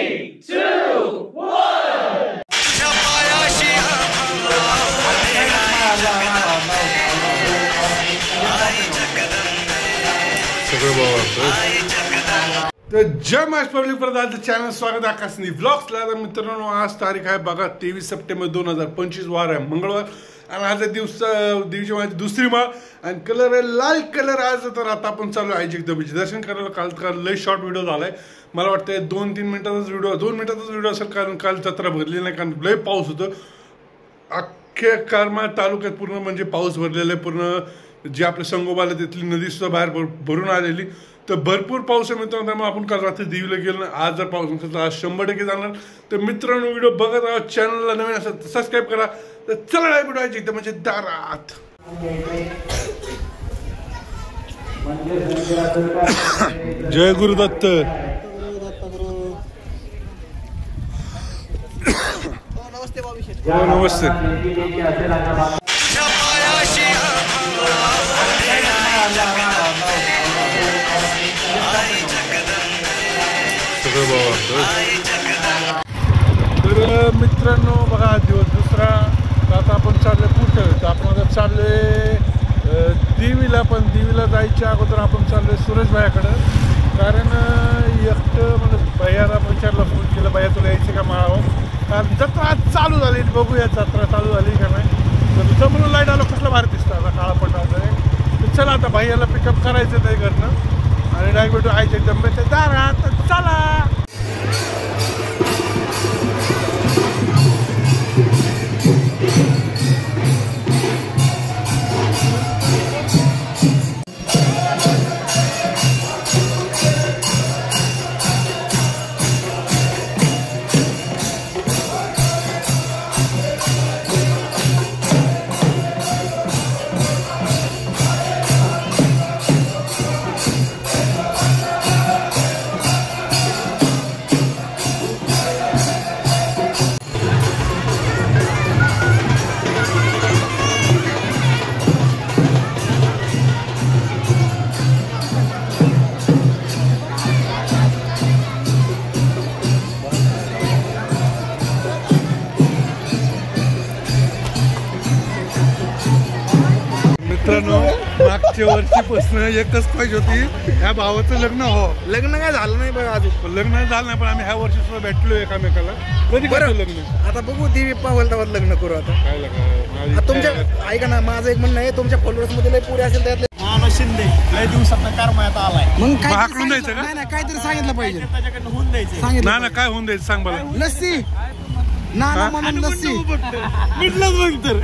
3, 2, 1. तर जय महाराज पब्लिक परत चॅनल स्वागत आहे आकाशनी व्लॉग्सला। तर मित्रांनो आज तारीख आहे बघा 23 सप्टेंबर 2025 वार आहे मंगळवार आणि आज देवीची माझी दुसरी माळ आणि कलर आहे लाल कलर। आज तर आता आपण चालू आहे जगदंबेचे दर्शन करायला। काल लय शॉर्ट व्हिडिओ झालाय, मला वाटतं 2-3 मिनिटाचाच व्हिडिओ 2 मिनिटाचाच व्हिडिओ असेल, कारण काल जत्रा भरली नाही, कारण लय पाऊस होतं अख्ख्या करमाळ तालुक्यात पूर्ण, म्हणजे पाऊस भरलेला आहे पूर्ण। जे आपल्या संगोबाला तिथली नदी सुद्धा बाहेर भरून आलेली, तर भरपूर पाऊस आहे मित्रांनो। त्यामुळे आपण काल रात्री देवीला गेलो ना, आज जर पाऊस नसेल तर आज 100% जाणार। तर मित्रांनो व्हिडिओ बघत राहा, चॅनलला नवीन असेल तर सबस्क्राईब करा। तर चला व्हिडिओ आहे एकदम म्हणजे दारात। जय गुरुदत्त। नमस्ते। तर मित्रांनो बघा दिवस दुसरा, तर आता आपण चालले कुठं, तर आपण आता चालले देवीला। पण देवीला जायच्या अगोदर आपण चाललोय सुरेश भायाकडं, कारण एकटं म्हणजे भैयाला विचारला, फोन केला भैया तुला यायचं का माळावर, कारण जत्रा आज चालू झाली, बघूया जत्रा चालू झाली का नाही। तर जमून लाईट आलो कसला भारी दिसतं आता काळा पडला आहे। तर चला आता भैयाला पिकअप करायचं नाही घरनं आणि डायरेक्ट भेटू आयच्या जगदंबेच्या दारात। चला मित्रांनो, मागच्या वर्षीपासून एकच पाहिजे होती ह्या भावाचं लग्न काय झालं नाही बघा, अजून लग्न झालं नाही, पण आम्ही ह्या वर्षी सुद्धा भेटलो एकामेकाला। कधी बरं लग्न आता बघू, देवी पावलतावर लग्न करू आता। काय तुमच्या ऐका ना, माझं एक म्हणणं आहे, तुमच्या फॉलोअर्स मध्ये लय पुरे असेल त्यातले शिंदे लय दिवसात कारमायात आलाय, मग काय हाकलून द्यायचं का? नाही काहीतरी सांगितलं पाहिजे, त्याच्याकडनं होऊन द्यायचं। सांगितलं ना काय होऊन द्यायचं सांग बरं। लस्सी ना म्हणून लस्सी मिटलंच मग तर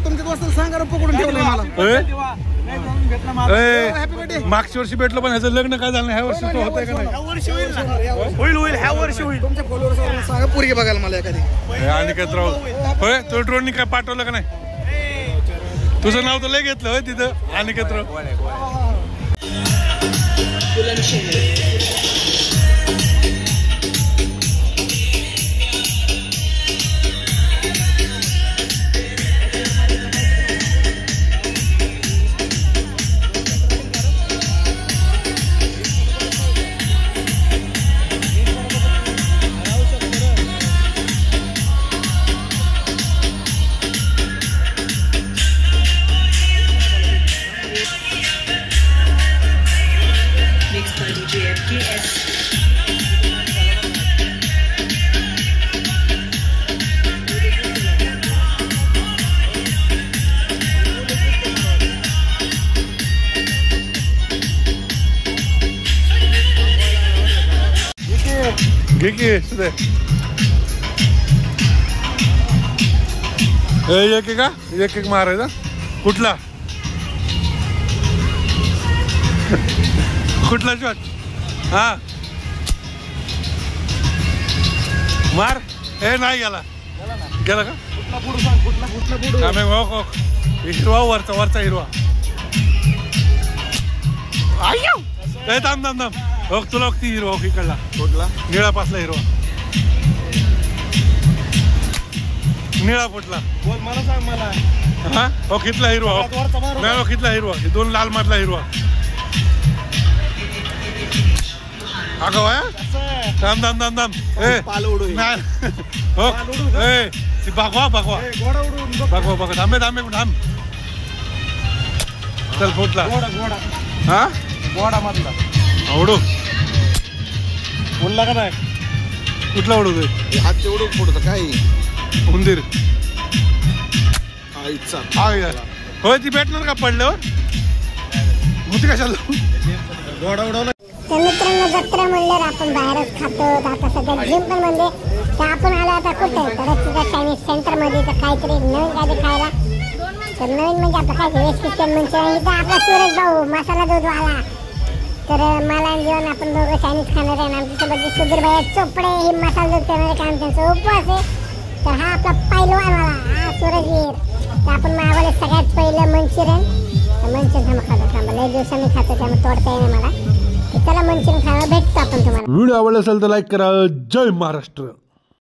तुमच्या दोस्ताला सांगा पकडून ठेवलंय मला। मागच्या वर्षी भेटलो, पण ह्याचं लग्न काय झालं ह्या वर्षी होतंय का नाही? होईल ह्या वर्षी होईल। तुमच्या फॉलोअर्स सांगा पोरगी बघायला मला एखादी। आणि काय राव होय, तो ड्रोननी काय पाठवलं का नाही? तुझं नाव तर लय घेतलं होय तिथं अनिकेत राव। घे की एक मारायचा कुठला कुठला शॉट? हा मार। हे नाही गेला का? हिरवा वरचा हिरवा। थांब हो तुला ती हिरवा इकडला कुठला? निळा पासला हिरवा, निळा फुटला। बोल मला सांग मला। हा हो कितला हिरवा? नाही हो कितला हिरवा? दोन लाल मधला हिरवा। अगं थांब थांब थांब थांब ए पाल उडू हो ए भागवा भागवा भागवा भागवा थांबे थांबे थांब चल फुटला हा गोडा मधला उडू उडला का नाही कुठला उडू हात तेवढं पुढचं काय उंदीर आईचा होय ती भेटणार का पडल्यावर होती कशाला गोडा उडवला तर मित्रांनो जत्रा म्हणल्यावर आपण बाहेरच खातो आता सध्या जिम पण म्हणजे तर आपण आलो आता कुठे तर चायनीज सेंटरमध्ये तर काहीतरी नवीन काहीतरी खायला तर नवीन म्हणजे आपलं काय वेज किचन म्हणजे इथं आपला सूरज भाऊ मसाला दूधवाला तर मला जेवण आपण दोघं चायनीज खाणार आहे आणि आमच्यासोबत सुधीर भाई चोपडे हे मसाला दूध करणारे काम त्यांचा उपवास आहे तर हा आपला पहिलवानवाला हा सूरजवीर तर आपण मागवले सगळ्यात पहिलं मंचुरियन थांबा खातो थांबा लय दिवसांनी खातो त्यामुळे तोडता येईल मला चला मंचुरियन खायला भेटतो आपण तुम्हाला व्हिडिओ आवडला असेल तर लाईक करा जय महाराष्ट्र.